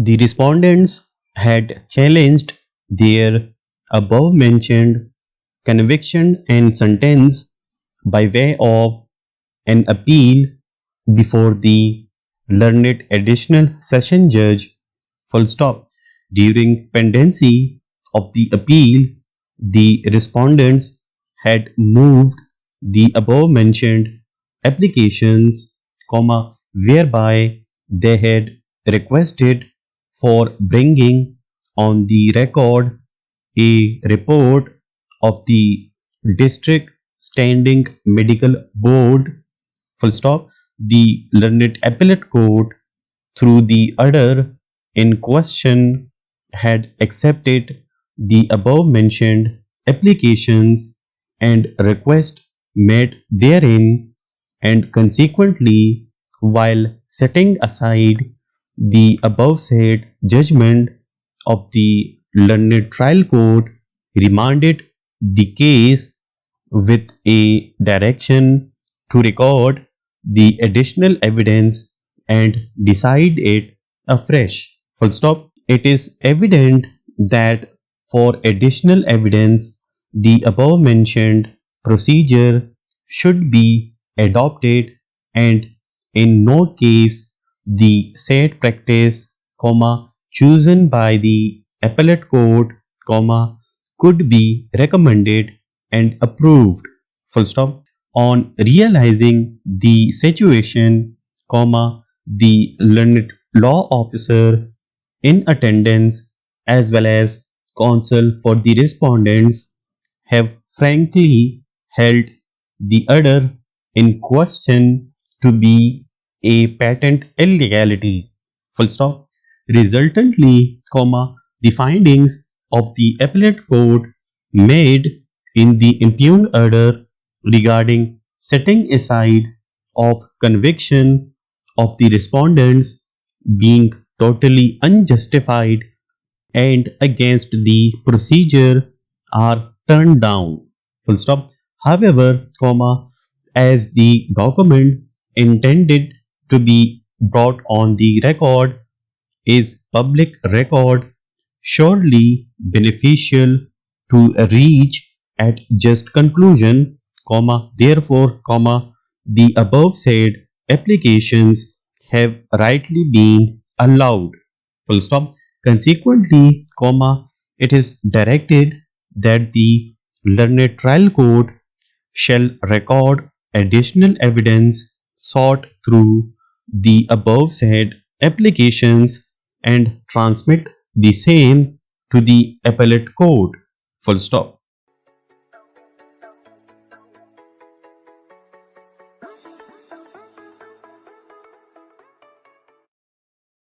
The respondents had challenged their above mentioned conviction and sentence by way of an appeal before the learned additional session judge. Full stop. During pendency of the appeal, the respondents had moved the above mentioned applications, whereby they had requested for bringing on the record a report of the district standing medical board. Full stop. The learned appellate court, through the order in question, had accepted the above mentioned applications and request made therein, and consequently, while setting aside the above said judgment of the learned trial court, remanded the case with a direction to record the additional evidence and decide it afresh. Full stop. It is evident that for additional evidence, the above mentioned procedure should be adopted, and in no case the said practice, chosen by the appellate court, could be recommended and approved. Full stop. On realizing the situation, the learned law officer in attendance as well as counsel for the respondents have frankly held the order in question to be a patent illegality. Full stop. Resultantly, the findings of the appellate court made in the impugned order regarding setting aside of conviction of the respondents being totally unjustified and against the procedure are turned down. Full stop. However, as the document intended to be brought on the record is public record, surely beneficial to reach at just conclusion, therefore, the above said applications have rightly been allowed. Full stop. Consequently, it is directed that the learned trial court shall record additional evidence sought through the above said applications and transmit the same to the appellate court. Full stop.